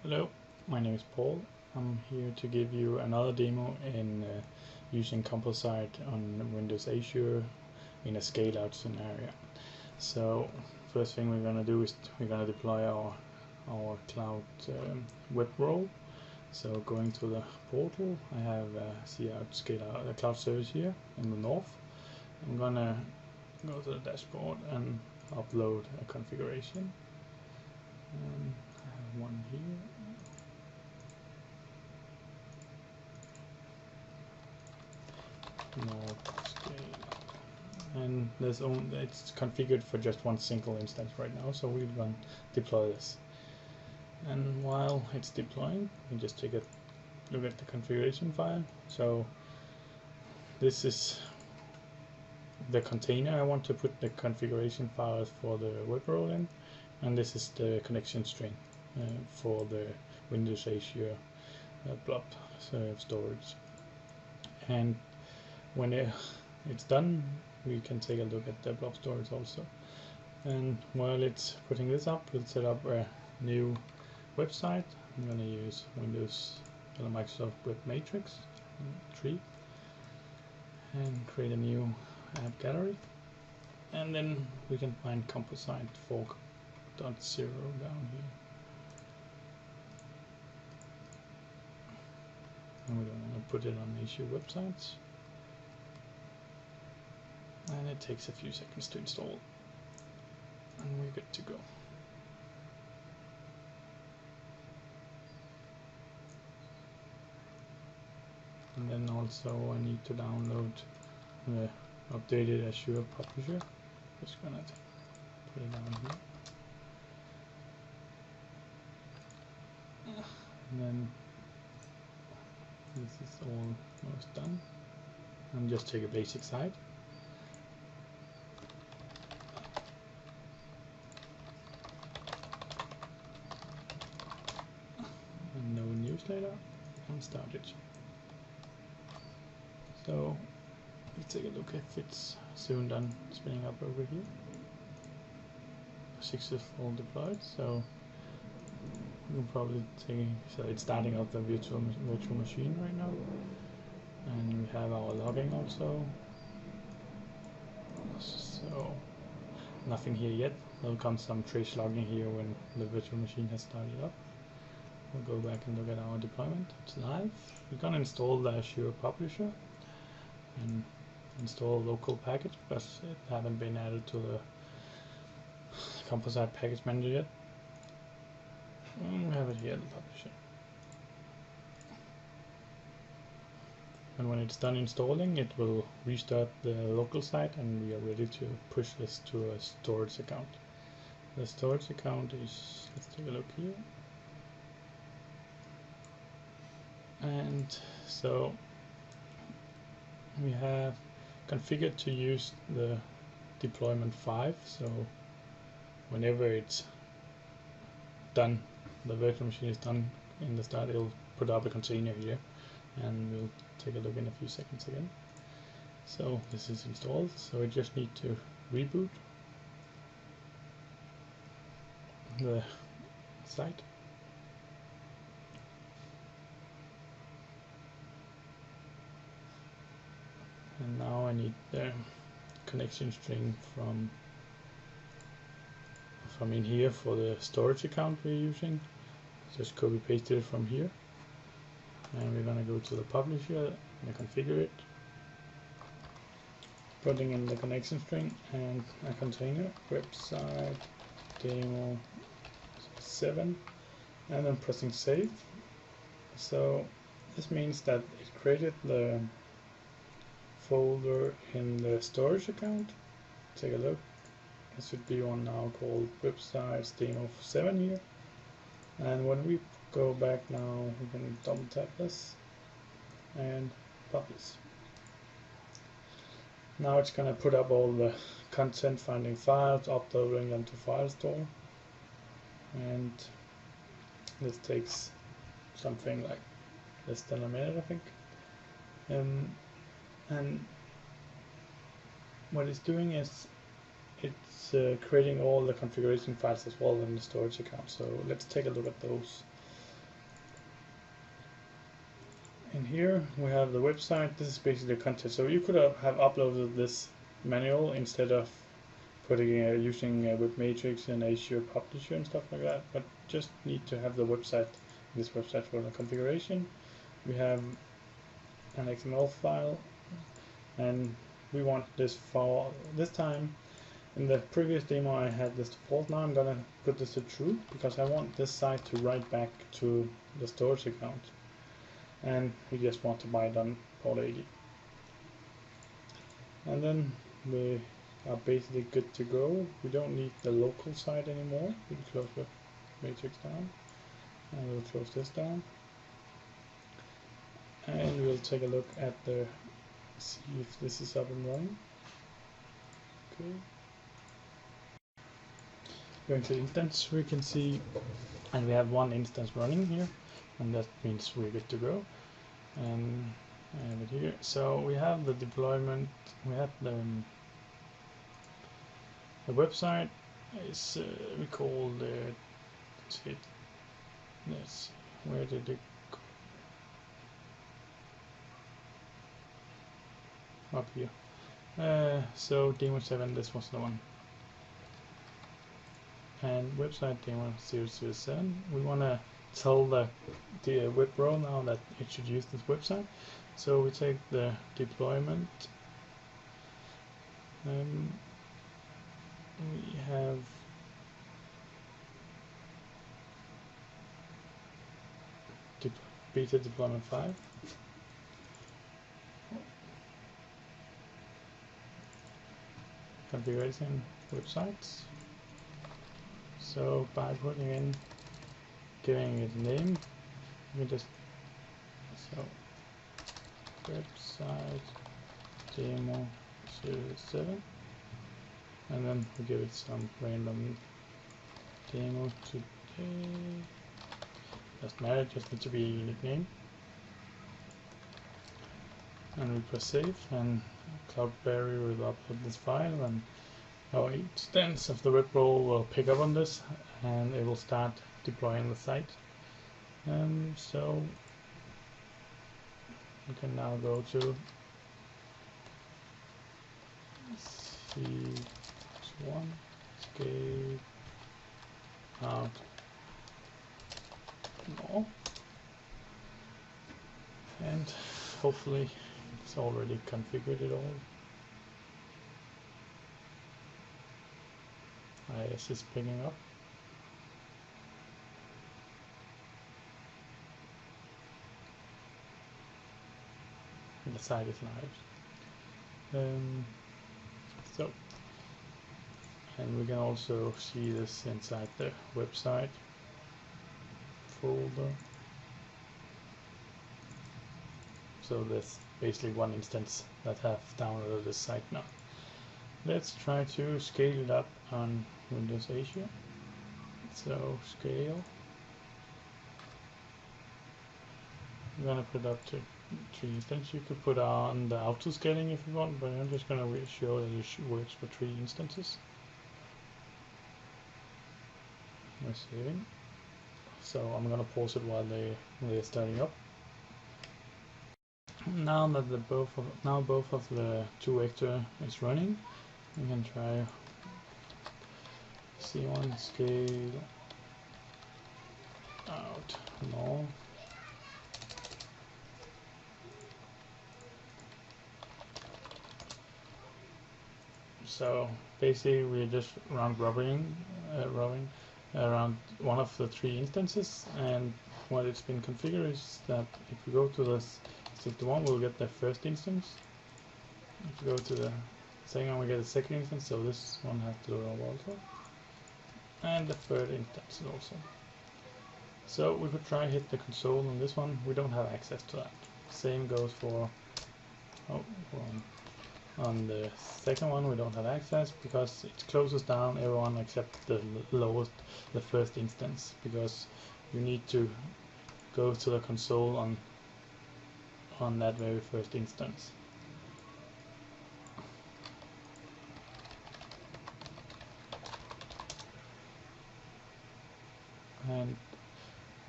Hello, my name is Paul. I'm here to give you another demo in using Composite on Windows Azure in a Scaleout scenario. So first thing we're going to do is we're going to deploy our cloud web role. So going to the portal, I have Scaleout cloud service here in the north. I'm going to go to the dashboard and upload a configuration. I have one here. And it's configured for just one single instance right now, so we're going to deploy this. And while it's deploying, we just take a look at the configuration file. So this is the container I want to put the configuration files for the web role in, and this is the connection string for the Windows Azure blob storage. And when it's done, we can take a look at the blob storage also. And while it's putting this up, we'll set up a new website. I'm going to use Microsoft Web Matrix 3 and create a new app gallery. And then we can find Composite 4.0 down here. And we don't want to put it on Azure websites. And it takes a few seconds to install, and we're good to go. And then also I need to download the updated Azure Publisher. Just gonna put it down here. And then this is almost done. And just take a basic site. No newsletter, and start it. So let's take a look if it's soon done spinning up over here. Successful deployed. So you can probably see, so it's starting up the virtual machine right now, and we have our logging also. So nothing here yet. There'll come some trace logging here when the virtual machine has started up. We'll go back and look at our deployment. It's live. We're going to install the Azure Publisher and install local package because it haven't been added to the Composite package manager yet. And we have it here, the Publisher. And when it's done installing, it will restart the local site, and we are ready to push this to a storage account. The storage account is, let's take a look here. And so we have configured to use the deployment 5, so whenever it's done, the virtual machine is done in the start, it'll put up a container here, and we'll take a look in a few seconds again. So this is installed, so we just need to reboot the site. And now I need the connection string from in here for the storage account we're using. Just copy paste it from here, and we're gonna go to the publisher and configure it, putting in the connection string and a container, website demo 7, and then pressing save. So this means that it created the folder in the storage account. Take a look. There should be one now called websites demo 7 here. And when we go back now, we can double tap this and publish. Now it's going to put up all the content, finding files, uploading them to file store. And this takes something like less than a minute, I think. And what it's doing is it's creating all the configuration files as well in the storage account. So let's take a look at those. And here we have the website. This is basically the content. So you could have uploaded this manual instead of putting using Web Matrix and Azure Publisher and stuff like that. But just need to have the website. This website for the configuration. We have an XML file, and we want this for this time. In the previous demo I had this default. Now I'm gonna put this to true because I want this site to write back to the storage account, and we just want to buy it on port 80. And then we are basically good to go. We don't need the local site anymore. We can close the matrix down, and we'll close this down, and we'll take a look at the see if this is up and running. Okay. Going to instance, we can see, and we have one instance running here, and that means we're good to go. And I have it here. So we have the deployment. We have the website is we call it. Yes, where did it go? Up here. So demo 7. This was the one. And website demo 007. We want to tell the web row now that it should use this website. So we take the deployment. We have beta deployment 5. Configuration websites. So by putting in, giving it a name, we just website demo 07, and then we give it some random demo today. Doesn't matter, just need to be a unique name. And we press save, and Cloudberry will upload this file, and our instance of the web role will pick up on this, and it will start deploying the site. So we can now go to C1 Scaleout more, and hopefully it's already configured it all. IS is picking up. And the site is live. And we can also see this inside the website folder. So there's basically one instance that have downloaded the site now. Let's try to scale it up on Windows Azure. So scale. I'm gonna put up to 3 instances. You could put on the auto scaling if you want, but I'm just gonna show that it works for 3 instances. We're saving. So I'm gonna pause it while they're starting up. Now that both of the 2 vector is running, we can try C1 scale out more. So basically we're just round robbing around one of the 3 instances, and what it's been configured is that if we go to this 61, we'll get the first instance. If we go to the second one, we get the second instance, so this one has to roll also. And the third instance also. So we could try hit the console on this one. We don't have access to that. Same goes for on the second one. We don't have access because it closes down everyone except the first instance, because you need to go to the console on that very first instance. And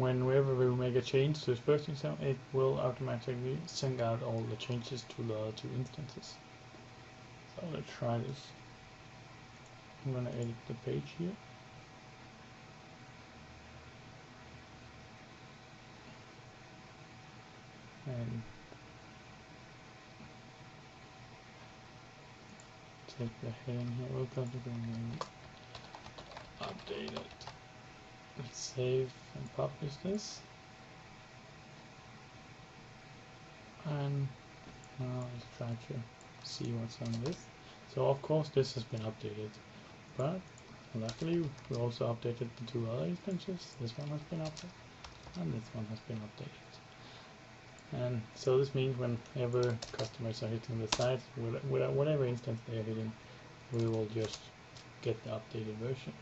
whenever we make a change to this first instance, it will automatically sync out all the changes to the other two instances. So let's try this. I'm going to edit the page here. And take the heading here, we'll go to update it. Let's save and publish this. And now let's try to see what's on this. So of course this has been updated, but luckily we also updated the two other instances. This one has been updated and this one has been updated. And so this means whenever customers are hitting the site, whatever instance they are hitting, we will just get the updated version.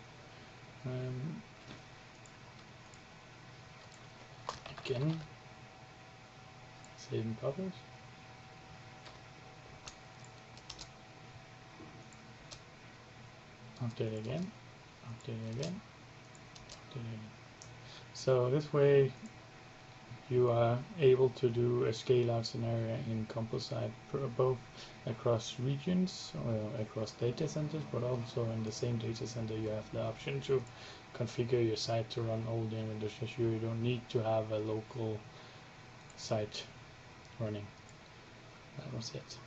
Again, save and publish. Update again, update again, update again. So this way you are able to do a scale out scenario in Composite both across regions or across data centers, but also in the same data center you have the option to configure your site to run all in Windows Azure. You don't need to have a local site running. That was it.